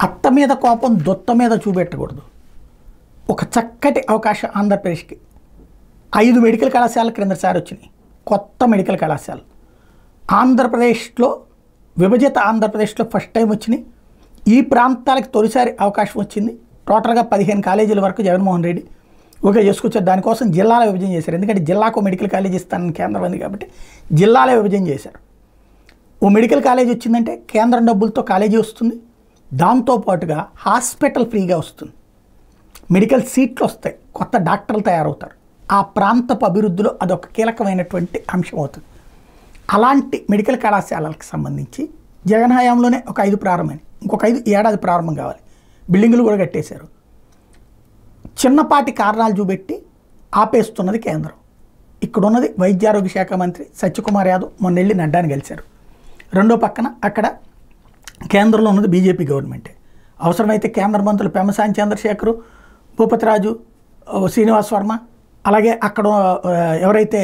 అత్త మీద కోపం దొత్త మీద చూపెట్టకూడదు. ఒక చక్కటి అవకాశం ఆంధ్రప్రదేశ్కి 5 మెడికల్ కళాశాలలు క్రిందసారి వచ్చినాయి, కొత్త మెడికల్ కళాశాలలు ఆంధ్రప్రదేశ్లో. విభజిత ఆంధ్రప్రదేశ్లో ఫస్ట్ టైం వచ్చినాయి. ఈ ప్రాంతాలకు తొలిసారి అవకాశం వచ్చింది. టోటల్గా 15 కాలేజీల వరకు జగన్మోహన్ రెడ్డి ఓకే చేసుకొచ్చారు. దానికోసం జిల్లాల విభజన చేశారు. ఎందుకంటే జిల్లాకు మెడికల్ కాలేజ్ ఇస్తానని కేంద్రం ఉంది కాబట్టి జిల్లాల విభజన చేశారు. ఓ మెడికల్ కాలేజ్ వచ్చిందంటే కేంద్రం డబ్బులతో కాలేజీ వస్తుంది, దాంతోపాటుగా హాస్పిటల్ ఫ్రీగా వస్తుంది, మెడికల్ సీట్లు వస్తాయి, కొత్త డాక్టర్లు తయారవుతారు. ఆ ప్రాంతపు అభివృద్ధిలో అదొక కీలకమైనటువంటి అంశం అవుతుంది. అలాంటి మెడికల్ కళాశాలలకు సంబంధించి జగన్ హయాంలోనే ఒక 5 ప్రారంభమైంది, ఇంకొక 5 ఏడాది ప్రారంభం కావాలి. బిల్డింగులు కూడా కట్టేశారు. చిన్నపాటి కారణాలు చూపెట్టి ఆపేస్తున్నది కేంద్రం. ఇక్కడ ఉన్నది వైద్యారోగ్య శాఖ మంత్రి సత్యకుమార్ యాదవ్ మొన్న వెళ్ళి నడ్డాని గెలిచారు. రెండో పక్కన అక్కడ కేంద్రంలో ఉన్నది బీజేపీ గవర్నమెంటే. అవసరమైతే కేంద్ర మంత్రులు పెమ్మసాని చంద్రశేఖరు, భూపతిరాజు, శ్రీనివాస్ వర్మ, అలాగే అక్కడ ఎవరైతే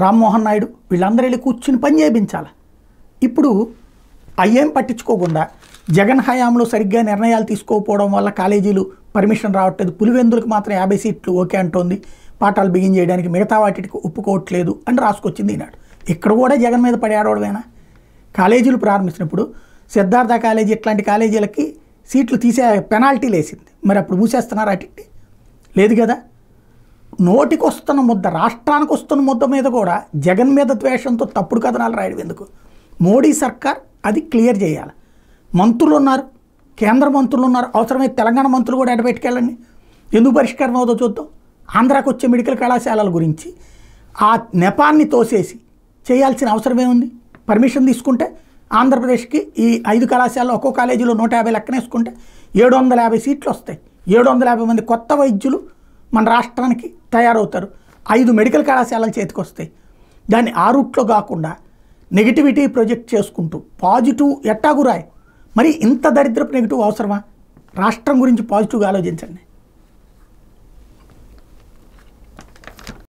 రామ్మోహన్ నాయుడు వీళ్ళందరూ వెళ్ళి కూర్చుని పని చేయించాలి. ఇప్పుడు అయ్యేం పట్టించుకోకుండా జగన్ హయాంలో సరిగ్గా నిర్ణయాలు తీసుకోకపోవడం వల్ల కాలేజీలు పర్మిషన్ రావట్లేదు, పులివెందులకు మాత్రం 50 సీట్లు ఓకే అంటోంది, పాఠాలు బిగిన్ చేయడానికి, మిగతా వాటికి ఒప్పుకోవట్లేదు అని రాసుకొచ్చింది ఈనాడు. ఇక్కడ కూడా జగన్ మీద పడి ఆడవడమేనా? కాలేజీలు ప్రారంభించినప్పుడు సిద్ధార్థ కాలేజీ ఇట్లాంటి కాలేజీలకి సీట్లు తీసే పెనాల్టీలు వేసింది, మరి అప్పుడు మూసేస్తున్నారు అటు లేదు కదా. నోటికి వస్తున్న ముద్ద, రాష్ట్రానికి వస్తున్న ముద్ద మీద కూడా జగన్ మీద ద్వేషంతో తప్పుడు కథనాలు రాయడం ఎందుకు? మోడీ సర్కార్ అది క్లియర్ చేయాలి. మంత్రులు ఉన్నారు, కేంద్ర మంత్రులు ఉన్నారు, అవసరమైతే తెలంగాణ మంత్రులు కూడా ఎడబెట్టుకెళ్ళండి, ఎందుకు పరిష్కారం అవుదో చూద్దాం. ఆంధ్రాకి వచ్చే మెడికల్ కళాశాలల గురించి ఆ నెపాన్ని తోసేసి చేయాల్సిన అవసరం ఏముంది? పర్మిషన్ తీసుకుంటే ఆంధ్రప్రదేశ్కి ఈ 5 కళాశాలలో ఒక్కో కాలేజీలో 150 లెక్కనేసుకుంటే 750 సీట్లు వస్తాయి. 750 మంది కొత్త వైద్యులు మన రాష్ట్రానికి తయారవుతారు. 5 మెడికల్ కళాశాలలు చేతికి వస్తాయి. దాన్ని ఆ రూట్లో కాకుండా నెగిటివిటీ ప్రొజెక్ట్ చేసుకుంటూ పాజిటివ్ ఎట్టాగు రాయి. మరి ఇంత దరిద్రపు నెగిటివ్ అవసరమా? రాష్ట్రం గురించి పాజిటివ్గా ఆలోచించండి.